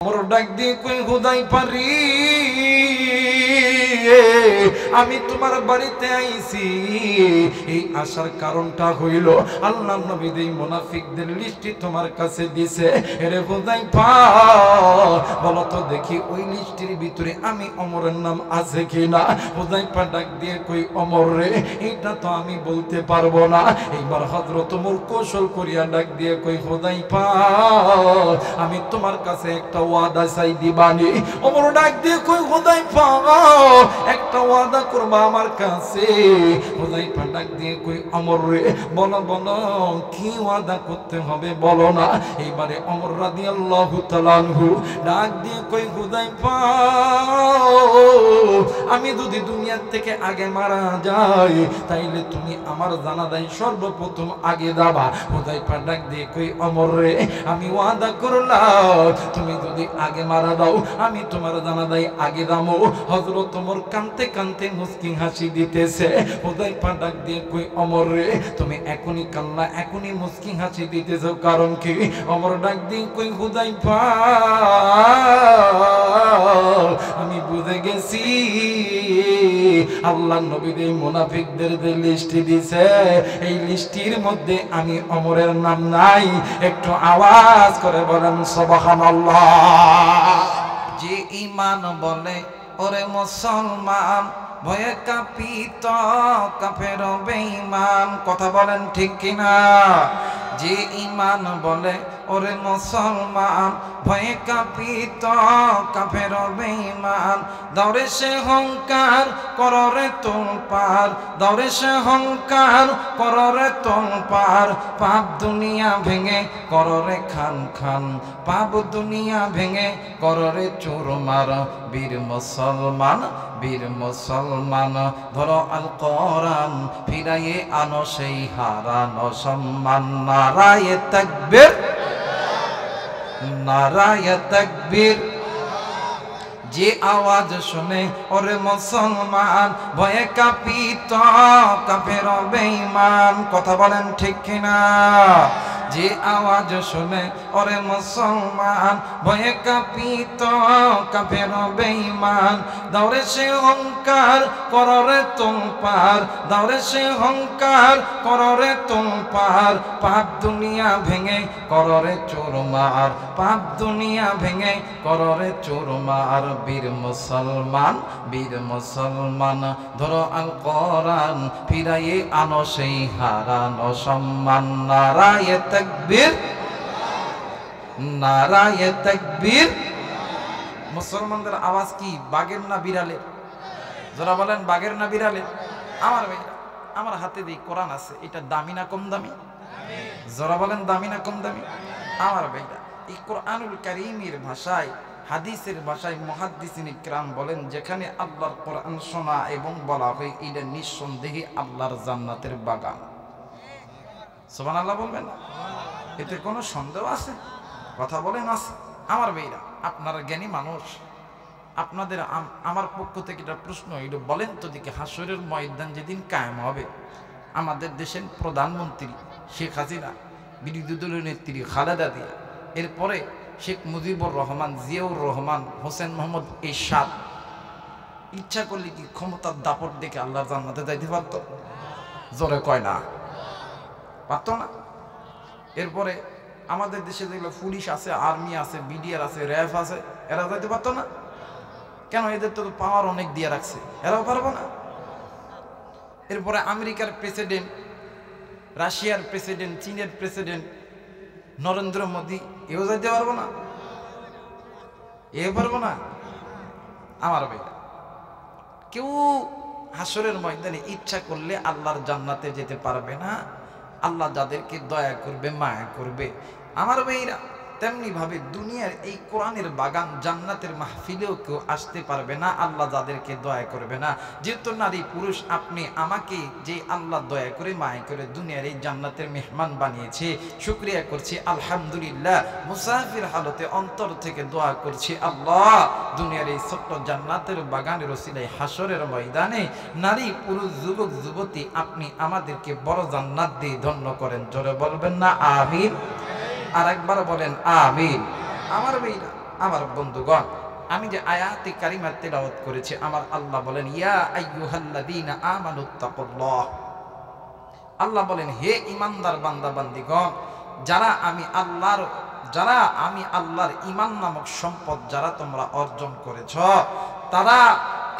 ওমর ডাক দিয়ে কই হুযায়ফা রে, আমি তোমার বাড়িতে আইছি। এই আসার কারণটা হইল আল্লাহর নবী এই মুনাফিকদের লিস্টটি তোমার কাছে দিছে। এরে হুযায়ফা বলো তো দেখি ওই লিস্টের ভিতরে আমি ওমরের নাম আছে কিনা। হুযায়ফা ডাক দিয়ে কই ওমর রে, এটা তো আমি বলতে পারবো না। এইবার হযরত ওমর কৌশল করিয়া ডাক দিয়ে কই হুযায়ফা আমি তোমার কাছে একটা ওয়াদা চাই দিবানি। ওমর ডাক দিয়ে কই হুযায়ফা একটা ওয়াদা করবা আমার কাছে। হুযায়ফা ডাক দিয়ে কই ওমর রে বলো বলো কি ওয়াদা করতে হবে বলো না। এইবারে ওমর রাদিয়াল্লাহু তাআলা আনহু ডাক দিয়ে কই হুযায়ফা আমি যদি দুনিয়া থেকে আগে মারা যাই তাইলে তুমি আমার জানাজায় সর্বপ্রথম আগে যাবা। হুযায়ফা ডাক দিয়ে কই ওমর রে আমি ওয়াদা করলাম তুমি যদি আগে মারা দাও আমি তোমার জানাজায় আগে যাবো। হযরত ওমর কাঁদতে কাঁদতে মুস্কি হাসি দিতেছে। হুযায়ফা ডাক দিয়ে কই ওমর রে তুমি এখনই কান্না এখনই মুস্কি হাসি দিতেছো কারণ কি? ওমর ডাক দিয়ে কই হুযায়ফা আমি বুঝে গেছি আল্লাহর নবী এই মুনাফিকদের যে লিস্টি দিছে এই লিস্টির মধ্যে আমি ওমরের নাম নাই। একটু আওয়াজ করে বলেন সুবহানাল্লাহ। যে ঈমান বলে ওরে মুসলমান ভয়ে কাঁপিত কাফের বেঈমান, কথা বলেন ঠিক কিনা? যে ঈমান বলে ওরে মুসলমান ভয়ে কাঁপিত কাফের বেঈমান, দৌড়ে সে হংকার কররে তোলপার, দৌড়ে সে হংকার কররে তোলপার, পাপ দুনিয়া ভেঙে কররে খান খান, পাপ দুনিয়া ভেঙে কররে চুরমার। বীর মুসলমান বীর মুসলমান ধরো আল কোরআন ফিরাইয়ে আনো সেই হারানো সম্মান। নারায়ে তাকবীর নারায়ে তাকবীর। যে আওয়াজ শুনে ওরে মুসলমান ভয়ে কাঁপিত কাফের বেঈমান, কথা বলেন ঠিক কিনা? যে আওয়াজ শুনে ওরে মুসলমান ভয়ে কাঁপিত কাফের বেঈমান, দৌড়ে সে হংকার কররে তোলপার, দৌড়ে সে হংকার কররে তোলপার, পাপ দুনিয়া ভেঙে কররে চুরমার, পাপ দুনিয়া ভেঙে কররে চুরমার। বীর মুসলমান বীর মুসলমান ধরো আল কোরআন ফিরাইয়ে আনো সেই হারানো সম্মান। নারায়ে তাকবীর নারায়ে তাকবীর। মুসলমানদের আওয়াজ কি বাঘের না বিড়ালের? যারা বলেন বাঘের না বিড়ালের? আমার ভাইরা আমার হাতে দিয়ে কোরআন আছে, এটা দামি না কম দামি? যারা বলেন দামি না কম দামি? আমার ভাইরা এই কোরআনুল কারীমের ভাষায় হাদিসের ভাষায় মুহাদ্দিসিন ইকরাম বলেন যেখানে আল্লাহর কোরআন শোনা এবং বলা হয় এটা নিঃসন্দেহে আল্লাহর জান্নাতের বাগান। সুবহানাল্লাহ বলবেন? এতে কোনো সন্দেহ আছে? কথা বলেন আছে? আমার ভাইরা আপনারা জ্ঞানী মানুষ, আপনাদের আমার পক্ষ থেকে একটা প্রশ্ন এটা বলেন তো দেখি, হাসরের ময়দান যেদিন কায়েম হবে আমাদের দেশের প্রধানমন্ত্রী শেখ হাসিনা, বিরোধী দলীয় নেত্রী খালেদা জিয়া, এরপরে শেখ মুজিবুর রহমান, জিয়াউর রহমান, হোসেন মোহাম্মদ এরশাদ ইচ্ছা করলে কি ক্ষমতার দাপট দেখে আল্লাহর জান্নাতে যাইতে পারত? জোরে কয় না, পারত না? এরপরে আমাদের দেশে যেগুলো পুলিশ আছে, আর্মি আছে, বিডিআর আছে, র্যাব আছে, এরা যাইতে পারতো না কেন? এদের তো পাওয়ার অনেক দিয়ে রাখছে, এরাও পারবো না? এরপরে আমেরিকার প্রেসিডেন্ট, রাশিয়ার প্রেসিডেন্ট, চীনের প্রেসিডেন্ট নরেন্দ্র মোদী, এও যাইতে পারবো না? এও পারবো না? আমার ভাইরা কেউ হাসরের ময়দানে ইচ্ছা করলে আল্লাহর জান্নাতে যেতে পারবে না। আল্লাহ যাদেরকে দয়া করবে মায়া করবে আমার ভাইরা, তেমনি ভাবে দুনিয়ার এই কোরআনের বাগান জান্নাতের মাহফিলেও কেউ আসতে পারবে না আল্লাহ যাদেরকে দয়া করবে না। যেহেতু নারী পুরুষ আপনি আমাকে যে আল্লাহ দয়া করে মায়া করে দুনিয়ার এই জান্নাতের মেহমান বানিয়েছে, শুকরিয়া করছি আলহামদুলিল্লাহ। মুসাফির হালতে অন্তর থেকে দোয়া করছি আল্লাহ দুনিয়ার এই ছোট্ট জান্নাতের বাগানের ওসিলায় হাসরের ময়দানে নারী পুরুষ যুবক যুবতী আপনি আমাদেরকে বড় জান্নাত দিয়ে ধন্য করেন। জোরে বলবেন না আমিন? আর একবার বলেন আমিন। আমার ভাইরা আমার বন্ধুগণ, আমি যে আয়াতে কারিমা তেলাওয়াত করেছি, আমার আল্লাহ বলেন ইয়া আইয়ুহাল্লাযীনা আমানুত্তাকুল্লাহ। আল্লাহ বলেন হে ঈমানদার বান্দা বান্দিগণ, যারা আমি আল্লাহর ঈমান নামক সম্পদ যারা তোমরা অর্জন করেছ, তারা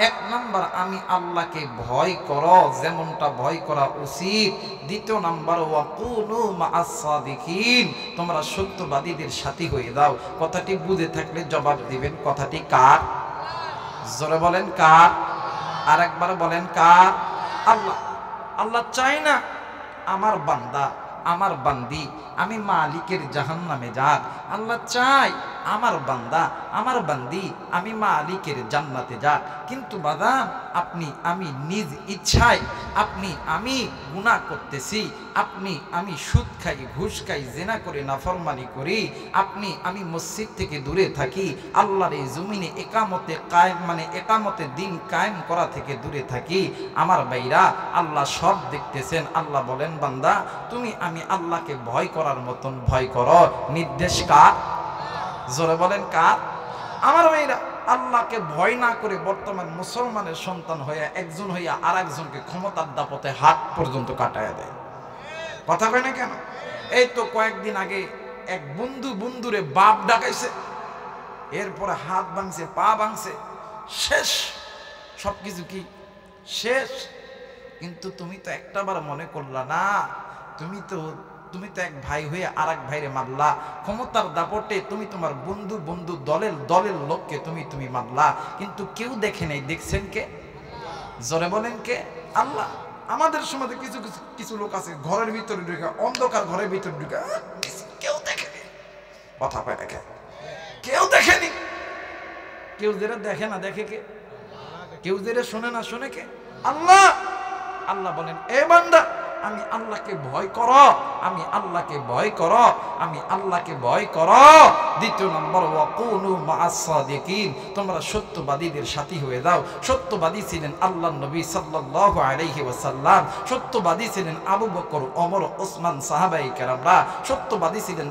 এক নাম্বার আমি আল্লাহকে ভয় করো, যেমনটা ভয় করা উচিত। দ্বিতীয় নাম্বার ওয়াকুনু মা'আস সাদিকিন, তোমরা সত্যবাদীদের সাথী হয়ে দাও। কথাটি বুঝে থাকলে জবাব দিবেন, কথাটি কার? জোরে বলেন কার? আরেকবার বলেন কার? আল্লাহ। আল্লাহ চাই না আমার বান্দা, আমার বান্দি আমি মালিকের জাহান্নামে যাক। আল্লাহ চাই আমার বান্দা, আমার বান্দি আমি মালিকের জান্নাতে যাক। কিন্তু বাদাম আমি নিজ ইচ্ছায় আমি গুনাহ করতেছি, আমি সুদ খাই, ঘুষ খাই, জিনা করে নাফরমানি করি, আমি মসজিদ থেকে দূরে থাকি, আল্লাহর এই জমিনে একামতে দিন কায়েম করা থেকে দূরে থাকি। আমার ভাইরা, আল্লাহ সব দেখতেছেন। আল্লাহ বলেন বান্দা আমি আল্লাহকে ভয় করার মতন ভয় করো। নির্দেশ কার? জোরে বলেন কার? আমার ভাইরা, আল্লাহকে ভয় না করে বর্তমান মুসলমানের সন্তান হইয়া একজন হইয়া আর একজনকে ক্ষমতার দাপটে হাত পর্যন্ত কাটায়া দেয়। কথা কয় না কেন? এই তো কয়েকদিন আগে এক বন্ধুরে বাপ ডাকাইছে, এরপরে হাত ভাঙছে, পা ভাঙছে, শেষ, সবকিছু কি শেষ। কিন্তু তুমি তো একটাবার মনে করলা না, তুমি তো এক ভাই হয়ে আর এক ভাইরে মারলা। ক্ষমতার দাপটে তুমি তোমার বন্ধু দলের লোককে তুমি মারলা, কিন্তু কেউ দেখে নাই। দেখছেন কে? জোরে বলেন কে? আল্লাহ। আমাদের সমাজে কিছু লোক আছে ঘরের ভিতরে ঢুকে, অন্ধকার ঘরের ভিতরে ঢুকে, কেউ দেখেনি। কথা পায় দেখে, কেউ দেখেনি। কেউ যেটা দেখে না দেখে কে? কেউ যেটা শোনে না শোনে কে? আল্লাহ। আল্লাহ বলেন এ বান্দা আমি আল্লাহকে ভয় করো, আমি আল্লাহকে ভয় করো, আমি আল্লাহকে ভয় করো। দ্বিতীয় নম্বর ওয়াকুনু মা'আস সাদিকিন, তোমরা সত্যবাদীদের সাথী হয়ে দাও। সত্যবাদী ছিলেন আল্লাহর নবী সাল্লাল্লাহু আলাইহি ওয়াসাল্লাম, সত্যবাদী ছিলেন আবু বকর, ওমর, ওসমান সাহাবায়ে কেরামরা, সত্যবাদী ছিলেন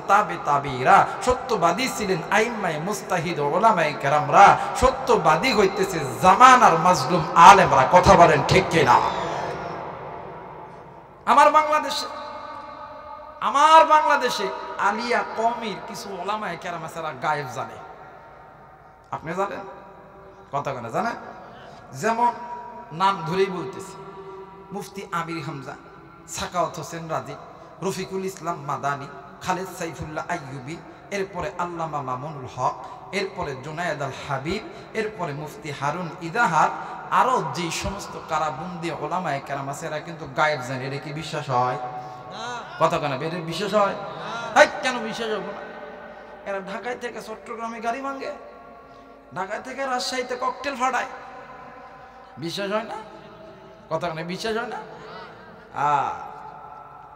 তাবেঈরা, সত্যবাদী ছিলেন আইম্মায়ে মুজতাহিদ উলামায়ে কেরামরা, সত্যবাদী হইতেছে জামানার মাজলুম আলেমরা। কথা বলেন ঠিক কিনা? আমার বাংলাদেশে আলিয়া কওমির কিছু উলামায়ে কেরাম আছে, গায়েব জানে। আপনি জানেন? কথা কেন জানেন? যেমন নাম ধরেই বলতেছি, মুফতি আমির হামজা, সাকাওয়াত হোসেন রাজি, রফিকুল ইসলাম মাদানী, খালেদ সাইফুল্লাহ আইয়ুবী, এরপরে আল্লামা মামুনুল হক, এরপরে জুনায়েদ আল হাবিব, এরপরে মুফতি হারুন ইদাহার, আরো যে সমস্ত কারাবন্দি ওলামায়ে কেরাম আছে এরা কিন্তু গায়েব জানে। এটা কি বিশ্বাস হয়? কথা কেন? এটা বিশ্বাস হয়? কেন বিশ্বাস হবে না? এরা ঢাকায় থেকে চট্টগ্রামে গাড়ি ভাঙে, ঢাকায় থেকে রাজশাহীতে ককটেল ফাটায়, বিশ্বাস হয় না? কথা কেন বিশ্বাস হয় না?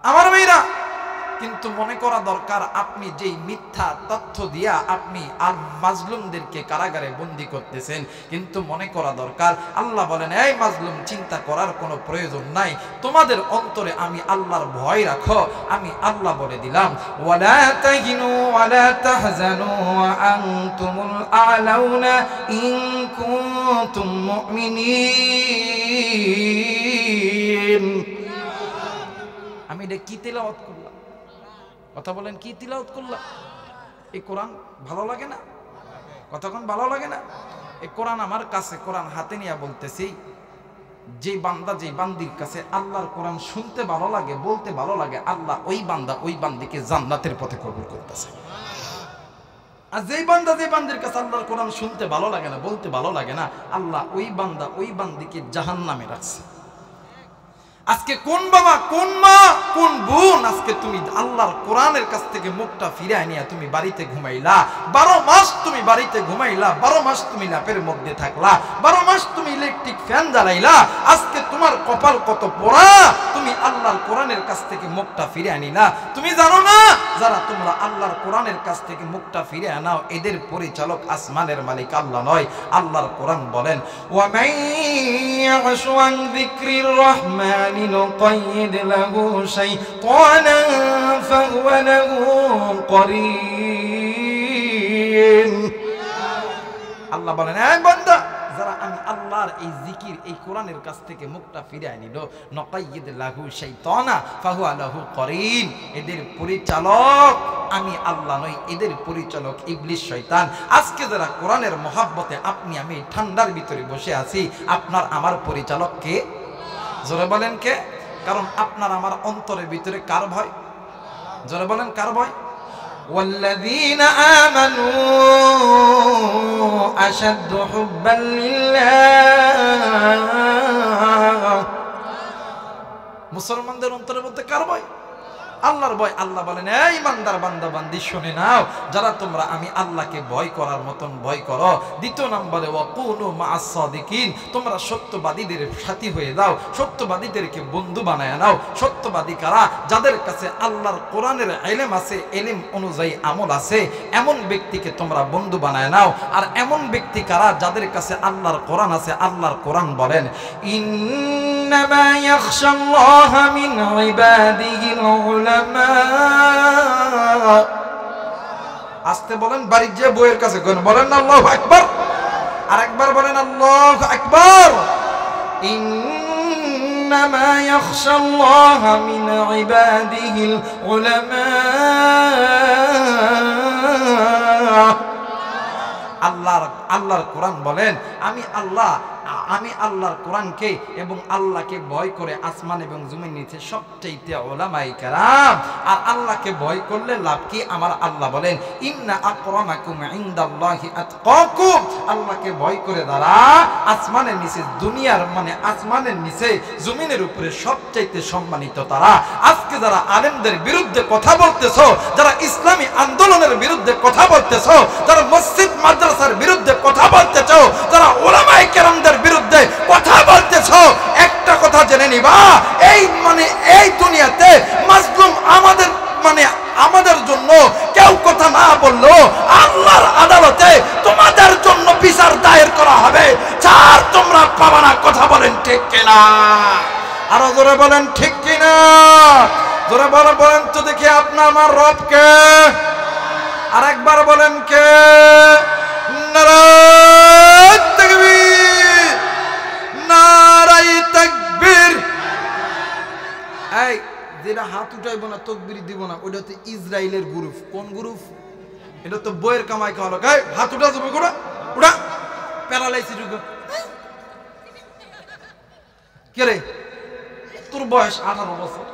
আমার মেয়েরা, কিন্তু মনে করা দরকার আপনি যেই মিথ্যা তথ্য দিয়া আপনি আর মাজলুমদেরকে কারাগারে বন্দী করতেছেন, কিন্তু মনে করা দরকার আল্লাহ বলেন এই মাজলুম চিন্তা করার কোনো প্রয়োজন নাই, তোমাদের অন্তরে আমি আল্লাহর ভয় রাখো। আমি আল্লাহ বলে দিলাম ওয়ালা তাহিনু ওয়ালা তাহজানু ওয়া আনতুমুল আ'লাউনা ইন কুনতুম মুমিনিন। আমি এটা কি তেলাওয়াত করলাম? কথা বলেন কি তিলাওয়াত করলাম? এই কোরআন ভালো লাগে না? কতক্ষণ ভালো লাগে না? এই কোরআন আমার কাছে, কোরআন হাতে নিয়ে বলতেছি, যে বান্দা যে বান্দির কাছে আল্লাহর কোরআন শুনতে ভালো লাগে, বলতে ভালো লাগে, আল্লাহ ওই বান্দা ওই বান্দিকে জান্নাতের পথে কবুল করতেছে। আর যেই বান্দা যে বান্দির কাছে আল্লাহর কোরআন শুনতে ভালো লাগে না, বলতে ভালো লাগে না, আল্লাহ ওই বান্দা ওই বান্দিকে জাহান্নামে রাখছে। আজকে কোন বাবা, কোন মা, কোন বোন আজকে তুমি আল্লাহর কোরআনের কাছ থেকে মুখটা ফিরে নিয়ে তুমি বাড়িতে ঘুমাইলা, 12 মাস তুমি বাড়িতে ঘুমাইলা, 12 মাস তুমি ল্যাপের মধ্যে থাকলা, 12 মাস তুমি ইলেকট্রিক ফ্যান জ্বালাইলা, আজকে তোমার কপাল কত পোড়া, তুমি আল্লাহর কোরআনের কাছ থেকে মুখটা ফিরে আনিলা। তুমি জানো না যারা তোমরা আল্লাহর কোরআনের কাছ থেকে মুখটা ফিরে আনাও এদের পরিচালক আসমানের মালিক আল্লাহ নয়। আল্লাহর কোরআন বলেন ওয়া মাইয়াশু আন যিকরির রহমান نقيد له شيطانا فهو له قرين। আল্লাহ বলেন, এই বান্দা, যারা আমি আল্লাহর এই জিকির, এই কোরআনের কাছ থেকে মুখটা ফিরিয়ে নিল, নাকাইয়িদ লাহু শাইতানা ফাহুয়া লাহু করিন, এদের পরিচালক আমি আল্লাহ নই, এদের পরিচালক ইবলিস শয়তান। আজকে যারা কোরআনের মহাব্বতে আপনি আমি ঠান্ডার ভিতরে বসে আছি, আপনার আমার পরিচালক কে? জোরে বলেন কে? কারণ আপনার আমার অন্তরের ভিতরে কার ভয়? জোরে বলেন কার ভয়? والذين آمنوا أشد حبا لله মুসলমানদের অন্তরের মধ্যে কার ভয়? আল্লাহর ভয়। আল্লাহ বলেন, এই ইমানদার বান্দা বান্দি শুনে নাও, যারা তোমরা আমি আল্লাহকে ভয় করার মতন ভয় করো। দ্বিতীয় নম্বরে ওয়াকুনু মা'আস সাদিকিন, তোমরা সত্যবাদীদের সাথী হয়ে দাও, সত্যবাদীদেরকে বন্ধু বানায় নাও। সত্যবাদী কারা? যাদের কাছে আল্লাহর কোরআনের ইলম আছে, ইলম অনুযায়ী আমল আছে, এমন ব্যক্তিকে তোমরা বন্ধু বানায় নাও। আর এমন ব্যক্তি কারা? যাদের কাছে আল্লাহর কোরআন আছে। আল্লাহর কোরআন বলেন, ইন্নামা ইয়াখশাল্লাহা মিন ইবাদিহিল উলামা। আস্তে বলেন, বাড়ির যে বইয়ের কাছে বলেন আল্লাহু আকবার। আর একবার বলেন আল্লাহু আকবার। ইন্নামা ইয়াখশাল্লাহা মিন ইবাদিহিল উলামা। আল্লাহর কোরআন বলেন, আমি আল্লাহর কোরআনকে এবং আল্লাহকে ভয় করে আসমান এবং জমিন নিচে সবচেয়ে উলামায়ে কেরাম। আর আল্লাহকে ভয় করলে লাভ কি? আমার আল্লাহ বলেন, ইন্না আকরামাকুম ইনদাল্লাহি আতকাকুম। আল্লাহকে ভয় করে দ্বারা আসমানের নিচে, দুনিয়ার মানে আসমানের নিচে জমিনের উপরে সবচেয়ে সম্মানিত তারা। আজকে যারা আলেমদের বিরুদ্ধে কথা বলতেছো, যারা ইসলামী আন্দোলনের বিরুদ্ধে কথা বলতেছো, যারা মসজিদ মাদ্রাসার বিরুদ্ধে কথা বলতেছো, যারা উলামায়ে কেরামদের বিরুদ্ধে কথা বলতেছো, একটা কথা জেনে নিবা, এই দুনিয়াতে মাজলুম আমাদের জন্য কেউ কথা না বললো, আল্লাহর আদালতে তোমাদের জন্য বিচার দায়ের করা হবে। ছাড় তোমরা পাবা না। কথা বলেন ঠিক কিনা? আরো জোরে বলেন ঠিক কিনা? জোরে বলেন তো দেখি, আপনার আমার রব কে? আর একবার বলেন কে? নারায়ে তাকবীর, নারায়ে তাকবীর। এই যেটা হাত উঠাইবো না, তাকবীর দিব না, ওটা তো ইসরায়েলের গ্রুপ। কোন গ্রুপ? এটা তো বইয়ের কামাই খাওয়া লোক। এই হাত উঠা যাবে কোটা ওটা প্যারালাইসিস রোগ। কে রে? তোর বয়স 18 বছর,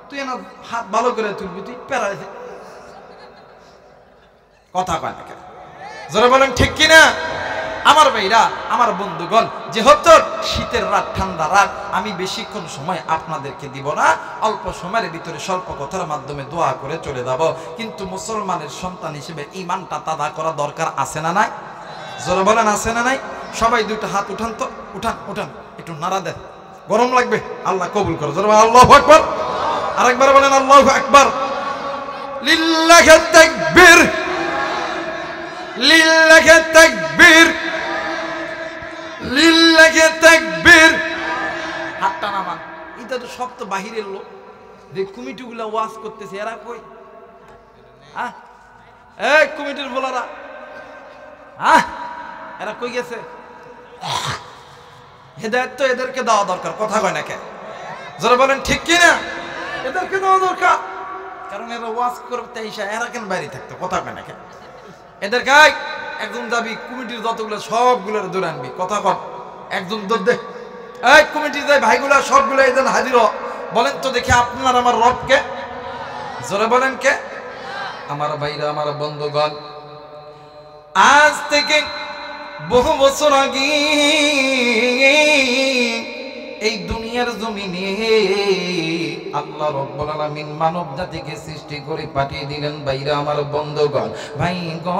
তুই না হাত ভালো করে তুলবি, তুই প্যারালাইসিস। কথা কয় না কেন? জোরে বলেন ঠিক কিনা? আমার ভাইরা, আমার বন্ধুগণ, যেহেতু শীতের রাত, ঠান্ডা রাত, আমি বেশিক্ষণ সময় আপনাদেরকে দিব না। অল্প সময়ের ভিতরে স্বল্প কথার মাধ্যমে দোয়া করে চলে যাব। কিন্তু মুসলমানের সন্তান হিসেবে ঈমানটা তাজা করা দরকার আছে না নাই? জোরে বলেন আছে না নাই? সবাই দুটো হাত উঠান তো, উঠান উঠান, একটু নাড়া দেন, গরম লাগবে। আল্লাহ কবুল করে। জোরে বলেন আল্লাহু আকবার। আরেকবার বলেন আল্লাহু আকবার। লিল্লাহি তাকবীর, লিল্লাহি তাকবীর, লিল্লাহি তাকবীর। হাতটা নামান। এটা তো সব তো বাহিরের লোক। যে কমিটিগুলো ওয়াজ করতেছে, এরা কই? এই কমিটির বলারা, এরা কই গেছে? হেদায়েত তো এদেরকে দেওয়া দরকার। কথা কয় না কে? যারা বলেন ঠিক কিনা? এদেরকে দেওয়া দরকার। কারণ এরা ওয়াজ করতে এসে এরা কেন বাইরে থাকতো? কথা কয় না কে? এদেরকে একজন যাবি, কমিটির যতগুলো সবগুলোর দূরে আনবি। কথা কর, একজন দৌড় দে। এই কমিটির যাই ভাইগুলা সবগুলো এদের হাজির। বলেন তো দেখি, আপনার আমার রব কে? জোরে বলেন কে? আমার ভাইরা, আমার বন্ধুগণ, আজ থেকে বহু বছর আগে এই দুনিয়ার জমিনে আল্লাহ রাব্বুল আলামিন মানব জাতিকে সৃষ্টি করে পাঠিয়ে দিলেন। ভাইরা, আমার বন্ধুগণ, ভাই গো,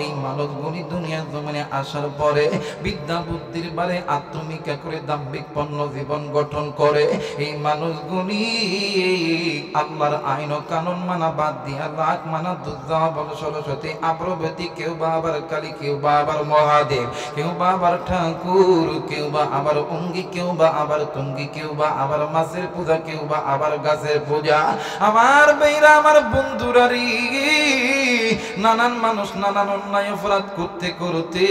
এই মানবগুলি দুনিয়ার জমিনে আসার পরে বিদ্যা বুদ্ধির বারে আত্মমিকা করে দাম্ভিক পণ্য জীবন গঠন করে এই মানুষগুলি আল্লাহর আইন ও কানুন মানা বাদ দিয়া লাখ মানা দুর্গা বল সরস্বতী আব্রবতী, কেউ বা আবার কালী, কেউ বা আবার মহাদেব, কেউ বা আবার ঠাকুর, কেউ বা আবার অঙ্গি, কেউ বা আবার তুঙ্গি, কেউ বা আবার মাছের পূজা, কেউ বা আবার গাছের পূজা। আমার ভাইরা, আমার বন্ধুরা রে, নানান মানুষ নানান অন্যায় অপরাধ করতে করতে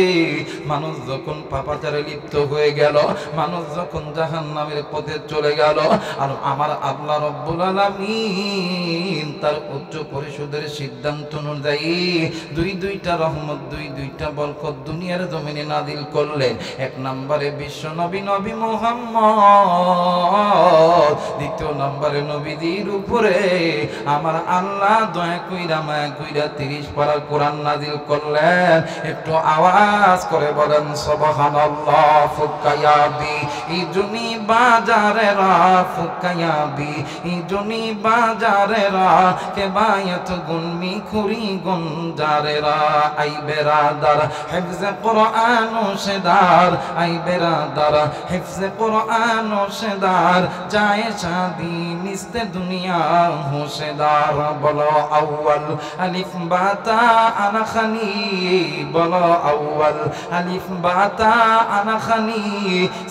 মানুষ যখন পাপাচারে লিপ্ত হয়ে গেল, মানুষ যখন জাহান্নামের পথে চলে গেল, আর আমার আল্লাহ রব্বুল আলামিন তার উচ্চ পরিষদের সিদ্ধান্ত অনুযায়ী দুইটা রহমত, দুইটা বরকত দুনিয়ার জমিনে নাজিল করলেন। এক নম্বরে বিশ্ব নবী নবী মুহাম্মদ, দ্বিতীয় নম্বরে নবীদের উপরে আমার আল্লাহ দয়া কইরা মায়া কইরা 30 পারা কোরআন নাজিল করলেন। একটু আওয়াজ করে বলেন সুবহানাল্লাহ। ফুকায়াবি ইজুনি বাজারে রা, ফুকায়াবি ইজুনি বাজারে রা, কে বায়াত গুনমি খুরি গুনজারে রা। আই বেরাদার হিফজে কোরআন ও সেদার, আই বেরাদার হিফজে কোরআন ও সেদার, যায় শাদি নিস্তে দুনিয়া হোশেদার। বলো আউয়াল আলিফ বাতা আনা খানি, বলো আউয়াল আলিফ বাতা আনা খানি,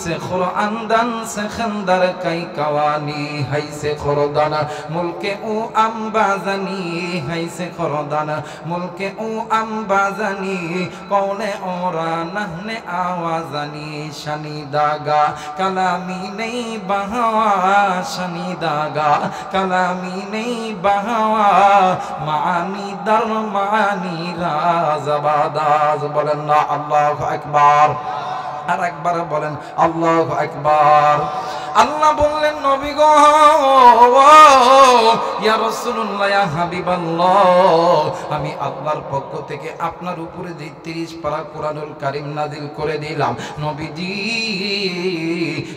সে কোরআন দান সে খন্দর কাই কাওয়ানি, হাই সে খরদান মুলকে ও আমবাজানি, হাই সে খরদান মুলকে ও আমবাজানি, কৌনে ওরা নহনে আওয়াজানি, শানি দাগা কালামি নেই বাহাওয়া, শানি দাগা কালামি নেই বাহাওয়া, মানি দর মানি রাজবাদাজ। বলেন না আল্লাহু আকবার। আর একবার বলেন আল্লাহু আকবার। আল্লাহ বললেন নবী গো, ইয়া রাসূলুল্লাহ, ইয়া হাবিবাল্লাহ, আমি আল্লাহর পক্ষ থেকে আপনার উপরে যে 30 পারা কোরআনুল কারীম নাজিল করে দিলাম। নবীজি,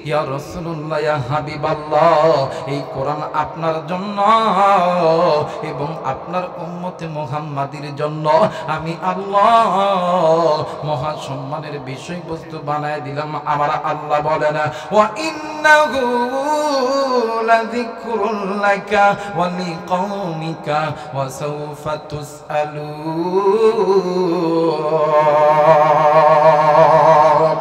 ইয়া রাসূলুল্লাহ, ইয়া হাবিবাল্লাহ, এই কোরআন আপনার জন্য এবং আপনার উম্মতে মুহাম্মাদির জন্য আমি আল্লাহ মহা সম্মানের বিষয়বস্তু বানায় দিলাম। আমার আল্লাহ বলেন, ওয়া ইন্নাহু লাযিকরুন লাকা ওয়া লিকাওমিকা ওয়া সাওফা তুসআলুন।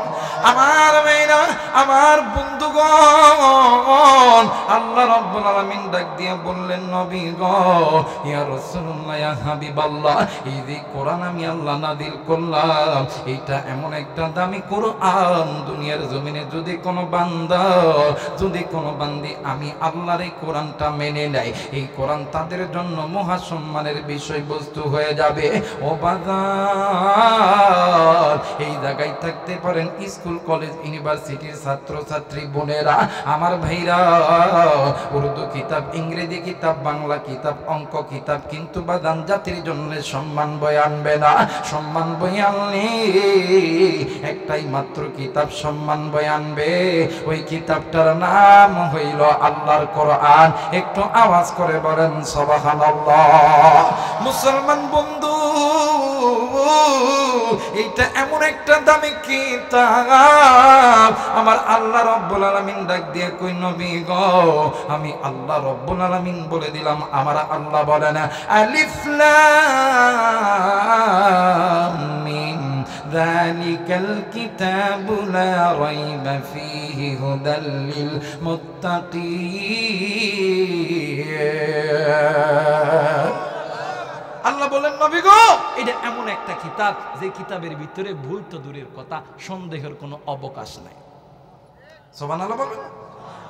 আমার মেয়েরা, আমার বন্ধুগণ, আল্লাহ রাব্বুল আলামিন ডাক দিয়ে বললেন নবী গো, ইয়া রাসূলুল্লাহ, ইয়া হাবিবাল্লাহ, এই যে কোরআন আমি আল্লাহ নাযিল করলাম, এটা এমন একটা দামি কোরআন, দুনিয়ার জমিনে যদি কোনো বান্দা, যদি কোনো বান্দি আমি আল্লাহর এই কোরআনটা মেনে নেয়, এই কোরআন তাদের জন্য মহা সম্মানের বিষয়বস্তু হয়ে যাবে। ও বাজার, এই জায়গায় থাকতে পারেন স্কুল কলেজ ইউনিভার্সিটির ছাত্র ছাত্রী বোনেরা, আমার ভাইরা, উর্দু কিতাব, ইংরেজি কিতাব, বাংলা কিতাব, অঙ্ক কিতাব, কিন্তু বাদান জাতির জন্য সম্মান বই আনবে না। সম্মান বই আনলে একটাই মাত্র কিতাব সম্মান বই আনবে, ওই কিতাবটার নাম হইল আল্লাহর কোরআন। একটু আওয়াজ করে বলেন সুবহানাল্লাহ। মুসলমান বন্ধু, এইটা এমন একটা দামি কিতাব, আমার আল্লাহ রব্বুল আলামিন ডাক দিয়ে কই নবী গো, আমি আল্লাহ রব্বুল আলামিন বলে দিলাম। আমার আল্লাহ বলেন, আলিফ লাম মিম যালিকাল কিতাবু লা রাইবা ফীহি হুদাল লিল মুত্তাকিন। আল্লাহ বলেন নবী গো, এটা এমন একটা কিতাব যে কিতাবের ভিতরে ভুল তো দূরের কথা, সন্দেহের কোনো অবকাশ নাই। সুবহানাল্লাহ বলেন।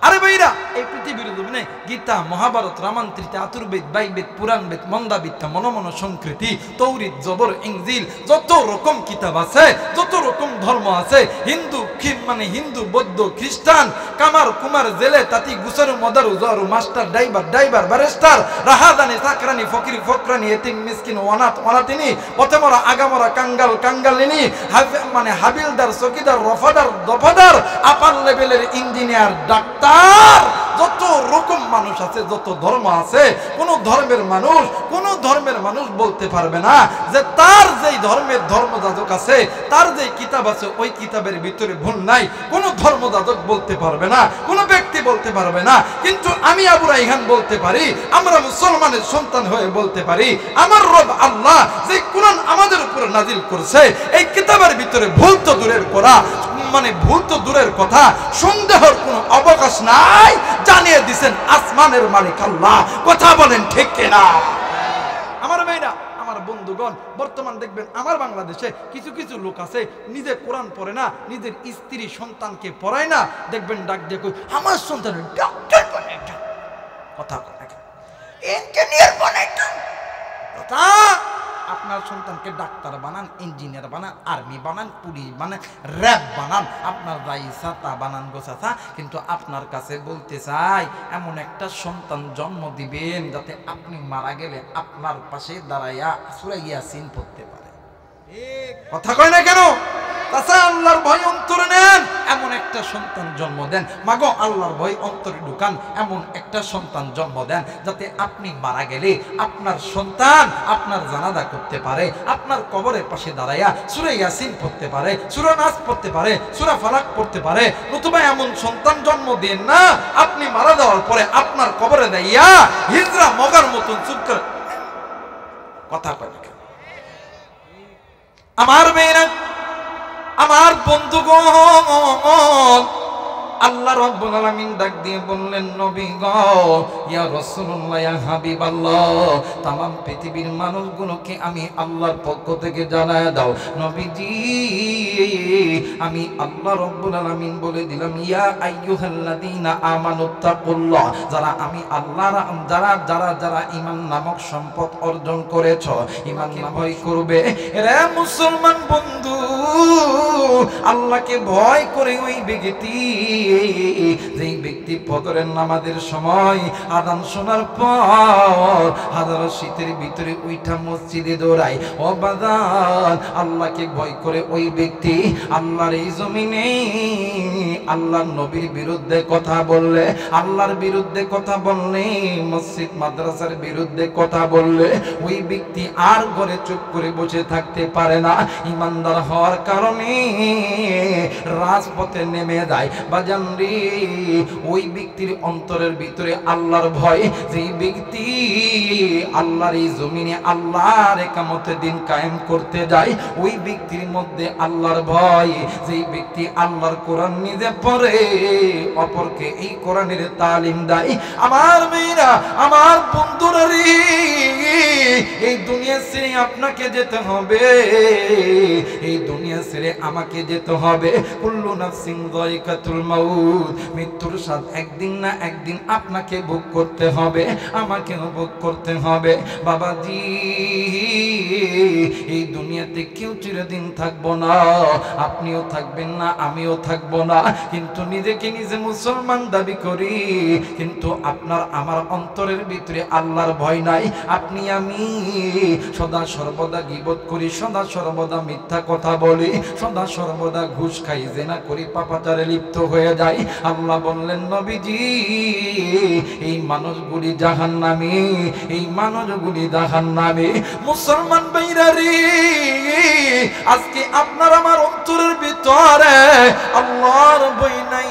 আরে ভাইরা, এই পৃথিবীর জমিনে গীতা, মহাভারত, রামায়ণ, ত্রিতা, আতুর্বেদ, বাইবেদ, পুরাণ বেদ, মন্দাবিদ্যা, মনমন সংস্কৃতি, তৌরিত, জবর, ইনজিল, যত রকম কিতাব আছে, যত রকম ধর্ম আছে, হিন্দু মানে হিন্দু, বৌদ্ধ, খ্রিস্টান, কামার কুমার, জেলে তাঁতি, গুসারু মদারু, জরু, মাস্টার, ড্রাইভার, ব্যারিস্টার, রাহাদানি, চাকরানি, ফকির, ফকরানি, এতিম, মিসকিন, অনাথ, অনাথিনী, পথেমরা, আগামরা, কাঙ্গালিনী, মানে হাবিলদার, চকিদার, রফাদার, দফাদার, আপার লেভেলের ইঞ্জিনিয়ার, ডাক্তার, যত রকম মানুষ আছে, যত ধর্ম আছে, কোন ধর্মের মানুষ বলতে পারবে না যে তার যেই ধর্মের ধর্মযাজক আছে, তার যেই কিতাব আছে, ওই কিতাবের ভিতরে ভুল নাই। কোন ধর্মযাজক বলতে পারবে না, কোন ব্যক্তি বলতে পারবে না। কিন্তু আমি আবু রাইহান বলতে পারি, আমরা মুসলমানের সন্তান হয়ে বলতে পারি, আমার রব আল্লাহ যে কোরআন আমাদের উপরে নাজিল করছে, এই কিতাবের ভিতরে ভুল তো দূরের করা, মানে ভুল তো দূরের কথা, সন্দেহের কোনো অবকাশ নাই, জানিয়ে দিছেন আসমানের মালিক আল্লাহ। কথা বলেন ঠিক কিনা? আমার মেয়েরা, আমার বন্ধুগণ, বর্তমান দেখবেন আমার বাংলাদেশে কিছু কিছু লোক আছে নিজে কোরআন পড়ে না, নিজের স্ত্রী সন্তানকে পড়ায় না, দেখবেন ডাক দিয়ে কই আমার সন্তানের ডক্টর বানাইটা, কথা ইঞ্জিনিয়ার বানাইটা। কথা, আপনার সন্তানকে ডাক্তার বানান, ইঞ্জিনিয়ার বানান, আর্মি বানান, পুলিশ বানান, র্যাব বানান, আপনার রাইসা তা বানান গোছাছা, কিন্তু আপনার কাছে বলতে চাই এমন একটা সন্তান জন্ম দিবেন যাতে আপনি মারা গেলে আপনার পাশে দাঁড়াইয়া সূরা ইয়াসিন পড়তে পারে। কথা কয় না কেন? তাছাড়া আল্লাহর ভয় অন্তরে নেন, এমন একটা সন্তান জন্ম দেন। মাগো, আল্লাহর ভয় অন্তরে ঢুকান, এমন একটা সন্তান জন্ম দেন যাতে আপনি মারা গেলে আপনার সন্তান আপনার জানাজা করতে পারে, আপনার কবরের পাশে দাঁড়াইয়া সূরা ইয়াসিন পড়তে পারে, সূরা নাস পড়তে পারে, সূরা ফালাক পড়তে পারে। নতুবা এমন সন্তান জন্ম দেন না আপনি মারা যাওয়ার পরে আপনার কবরে দাইয়া হিজরা মগার মতন চুপ করে। কথা কয় না কেন? আমার মেয়েরা, আমার বন্ধুগণ, আল্লাহ রাব্বুল আলামিন ডাক দিয়ে বললেন, নবী গো, ইয়া রাসূলুল্লাহ, ইয়া হাবিবাল্লাহ, तमाम পৃথিবীর মানুষগুলোকে আমি আল্লাহর পক্ষ থেকে জানায় দাও, নবীজি আমি আল্লাহ রাব্বুল আলামিন বলে দিলাম, ইয়া আইয়ুহাল্লাযীনা আমানুত্তাকুল্লাহ, যারা আমি আল্লাহর যারা যারা যারা ঈমান নামক সম্পদ অর্জন করেছো, ঈমানকে ভয় করবে। রে মুসলমান বন্ধু, আল্লাহকে ভয় করে ওই ব্যক্তি, যেই ব্যক্তি ফজরের নামাজের সময় আযান শোনার পর হাজারো শীতের ভিতরে উইঠা মসজিদে দৌড়ায়, ও বাজান, আল্লাহকে ভয় করে ওই ব্যক্তি আল্লাহর এই জমিনে আল্লাহর নবীর বিরুদ্ধে কথা বললে, আল্লাহর বিরুদ্ধে কথা বললে, মসজিদ মাদ্রাসার বিরুদ্ধে কথা বললে, ওই ব্যক্তি আর ঘরে চুপ করে বসে থাকতে পারে না। ইমানদার হওয়ার কারণে রাজপথে নেমে যায়। বাজান রে, ওই ব্যক্তির অন্তরের ভিতরে আল্লাহর ভয়, যেই ব্যক্তি আল্লাহর এই জমিনে আল্লাহর ইকামতের দিন কায়েম করতে যায়, ওই ব্যক্তির মধ্যে আল্লাহর ভয়, যেই ব্যক্তি আল্লাহর কোরআন নিজে পড়ে অপরকে এই কোরআনের তালিম দেয়। আমার মেয়েরা, আমার বন্ধুরা রে, এই দুনিয়া ছেড়ে আপনাকে যেতে হবে, এই দুনিয়া ছেড়ে আমাকে যেতে হবে। কুল্লু নাফসিন যায়িকাতুল মাউত, মৃত্যুর স্বাদ একদিন না একদিন আপনাকে ভোগ করতে হবে, আমাকেও ভোগ করতে হবে। বাবাজি, এই দুনিয়াতে কেউ চিরদিন থাকবো না, আপনিও থাকবেন না, আমিও থাকবো না, কিন্তু নিজেকে নিজে মুসলমান দাবি করি, কিন্তু আপনার আমার অন্তরের ভিতরে আল্লাহর ভয় নাই। আপনি আমি সদা সর্বদা গীবত করি, সদা সর্বদা মিথ্যা কথা বলি, সদা সর্বদা ঘুষ খাই, জেনা করি, পাপাচারে লিপ্ত হয়ে যাই। আল্লাহ বললেন, নবীজি এই মানুষগুলি জাহান্নামী, এই মানুষগুলি জাহান্নামী। মুসলমান ভাইরা রে, আজকে আপনার আমার অন্তরের ভিতরে আল্লাহর ভয় নাই,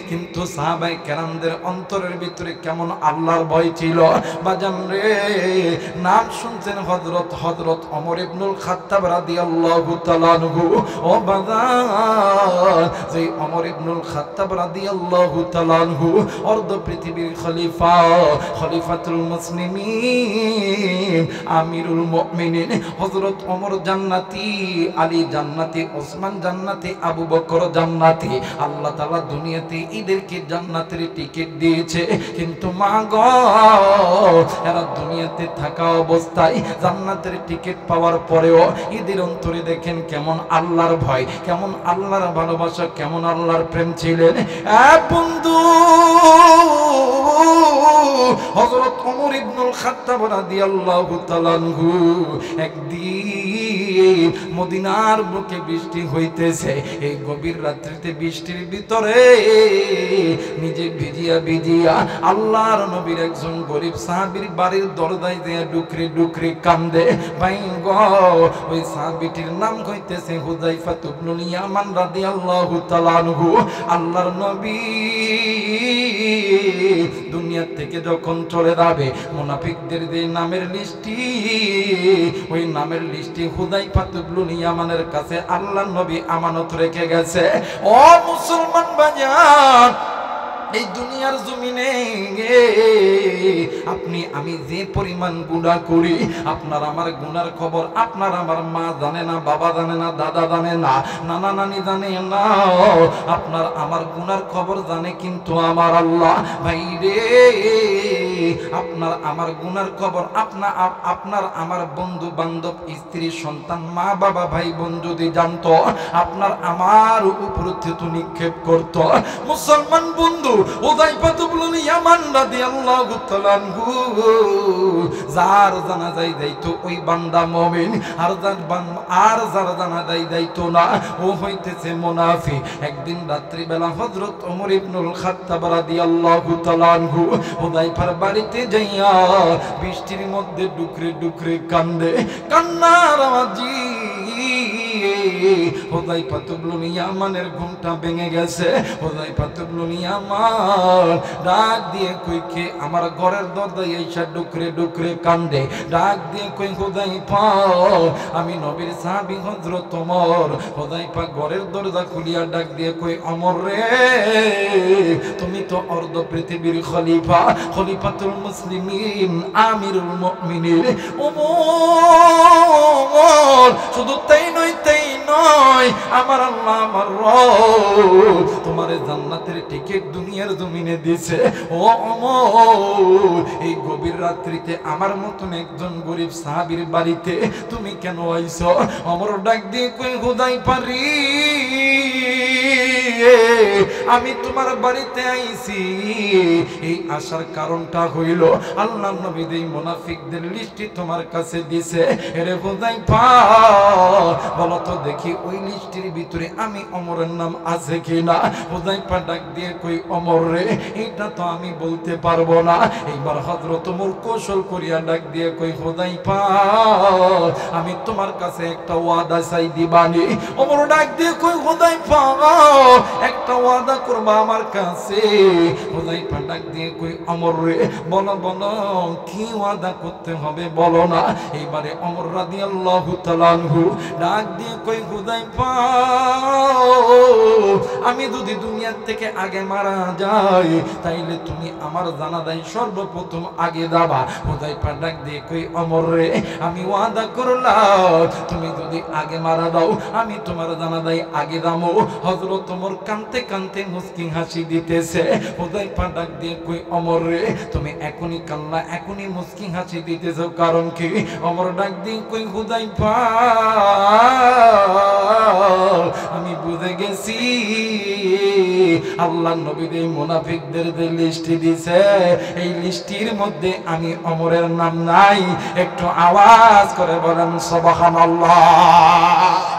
কিন্তু সাহাবায়ে কেরামদের অন্তরের ভিতরে কেমন আল্লাহর ভয় ছিল। বাজান রে, নাম শুনছেন হযরত ওমর ইবনুল খাত্তাব রাদিয়াল্লাহু তাআলা আনহু। ও বাজান, যে ওমর ইবনুল খাত্তাব রাদিয়াল্লাহু তাআলা আনহু অর্ধ পৃথিবীর খলিফা, খলিফাতুল মুসলিমিন, আমিরুল মুমিনিন, হযরত ওমর জান্নাতি, আলী জান্নাতি, ওসমান জান্নাতি, আবু বকর জান্নাতি। আল্লাহ তাআলা দুনিয়াতে এদেরকে জান্নাতের টিকিট দিয়েছে, কিন্তু মা গো, এরা দুনিয়াতে থাকা অবস্থায় জান্নাতের টিকিট পাওয়ার পরেও এদের অন্তরে দেখেন কেমন আল্লাহর ভয়, কেমন আল্লাহর ভালোবাসা, কেমন আল্লাহর প্রেম ছিলেন। বন্ধু, হযরত ওমর ইবনুল খাত্তাব রাদিয়াল্লাহু তাআলা আনহু একদিন মদিনার বুকে বৃষ্টি হইতেছে, এই গভীর রাত্রিতে বৃষ্টির ভিতরে নিজে ভিজিয়া ভিজিয়া আল্লাহর নবীর একজন গরিব সাহাবীর বাড়ির দরজায় দিয়ে ডুকরে ডুকরে কান্দে। ভাই গো, ওই সাহাবীটির নাম হইতেছে হুযায়ফা ইবনুল ইয়ামান রাদিয়াল্লাহু তাআলা আনহু। আল্লাহর নবী দুনিয়া থেকে যখন চলে যাবে, মুনাফিকদের যে নামের লিস্টি, ওই নামের লিস্টে হুযায়ফা হুযায়ফা ইবনে ইয়ামানের কাছে আল্লাহর নবী আমানত রেখে গেছে। ও মুসলমান বাজার, এই দুনিয়ার জমিনে আপনি আমি যে পরিমাণ গুনাহ করি, আপনার আমার গুনার খবর আপনার আমার মা জানে না, বাবা জানে না, দাদা জানে না, নানা নানি জানে না, আপনার আমার গুনার খবর জানে কিন্তু আমার আল্লাহ। ভাই রে, আপনার আমার গুনার খবর আপনার আমার বন্ধু বান্ধব, স্ত্রী সন্তান, মা বাবা, ভাই বোন যদি জানতো, আপনার আমার উপর থুতু নিক্ষেপ করত। মুসলমান বন্ধু, হুযায়ফা ইবনে ইয়ামান রাদিয়াল্লাহু তাআলা আনহু যার জানাজায় যাইতো ওই বান্দা মুমিন, আর যার জানাজায় যাইতো না ও হইতেছে মুনাফিক। একদিন রাত্রি বেলা হযরত ওমর ইবনুল খাত্তাব রাদিয়াল্লাহু তাআলা আনহু হুযায়ফার বাড়িতে যাইয়া বৃষ্টির মধ্যে ডুকরে ডুকরে কান্দে। কান্নার আওয়াজে হুযায়ফা ইবনে ইয়ামানের ঘুমটা ভেঙে গেছে। হুযায়ফা ইবনে ইয়ামান ডাক দিয়ে কই, কে আমার ঘরের দরজায় এসে ডুকরে ডুকরে কান্দে? ডাক দিয়ে কই, হুযায়ফা, আমি নবীর সাহাবী হযরত ওমর। হুযায়ফা ঘরের দরজা খুলিয়া ডাক দিয়ে কই, ওমর রে, তুমি তো অর্ধ পৃথিবীর খলিফা, খলিফাতুল মুসলিমিন, আমিরুল মুমিনিন ওমর। শুধু তাই নয়, আমার আল্লাহ আমার রব তোমারে জান্নাতের টিকিট দুনিয়ার জমিনে দিয়েছে। ও ওমর, এই গভীর রাত্রিতে আমার মতন একজন গরিব সাহাবীর বাড়িতে তুমি কেন আইছো? ওমর ডাক দিয়ে কই, হুযায়ফা রে, আমি তোমার বাড়িতে আইছি, এই আসার কারণটা হইল আল্লাহর নবী এই মুনাফিকদের লিস্টটি তোমার কাছে দিয়েছে। এরে হুযায়ফা, বলো তো দেখি ওই লিস্টের ভিতরে আমি ওমরের নাম আছে কিনা? হুযায়ফা ডাক দিয়ে কই, ওমর রে, এটা তো আমি বলতে পারবো না। এইবার হযরত ওমর কৌশল করিয়া ডাক দিয়ে কই, হুযায়ফা, আমি তোমার কাছে একটা ওয়াদা চাই, দিবানি? ওমর ডাক দিয়ে কই, হুযায়ফা, একটা ওয়াদা করবা আমার কাছে? হুযায়ফা ডাক দিয়ে কই, ওমর রে, বলো বলো, কি ওয়াদা করতে হবে বলো না। এইবারে ওমর রাদিয়াল্লাহু তাআলা আনহু ডাক দিয়ে কই, হুযায়ফা, আমি যদি দুনিয়ার থেকে আগে মারা যাই তাইলে তুমি আমার জানাজায় সর্বপ্রথম আগে যাবা। হুযায়ফা ডাক দিয়ে কই, ওমর রে, আমি ওয়াদা করলাম তুমি যদি আগে মারা দাও আমি তোমার জানাজায় আগে যাবো। হযরত ওমর কাঁদতে কাঁদতে মুস্কি হাসি দিতেছে। হুযায়ফা ডাক দিয়ে কই, ওমর রে, তুমি এখনই কান্না, এখনই মুস্কি হাসি দিতেছো, কারণ কি? ওমর ডাক দিয়ে কই, হুযায়ফা, আমি বুঝে গেছি আল্লাহর নবী এই মুনাফিকদের যে লিস্টি দিয়েছে এই লিস্টির মধ্যে আমি ওমরের নাম নাই। একটু আওয়াজ করে বলেন সুবহানাল্লাহ।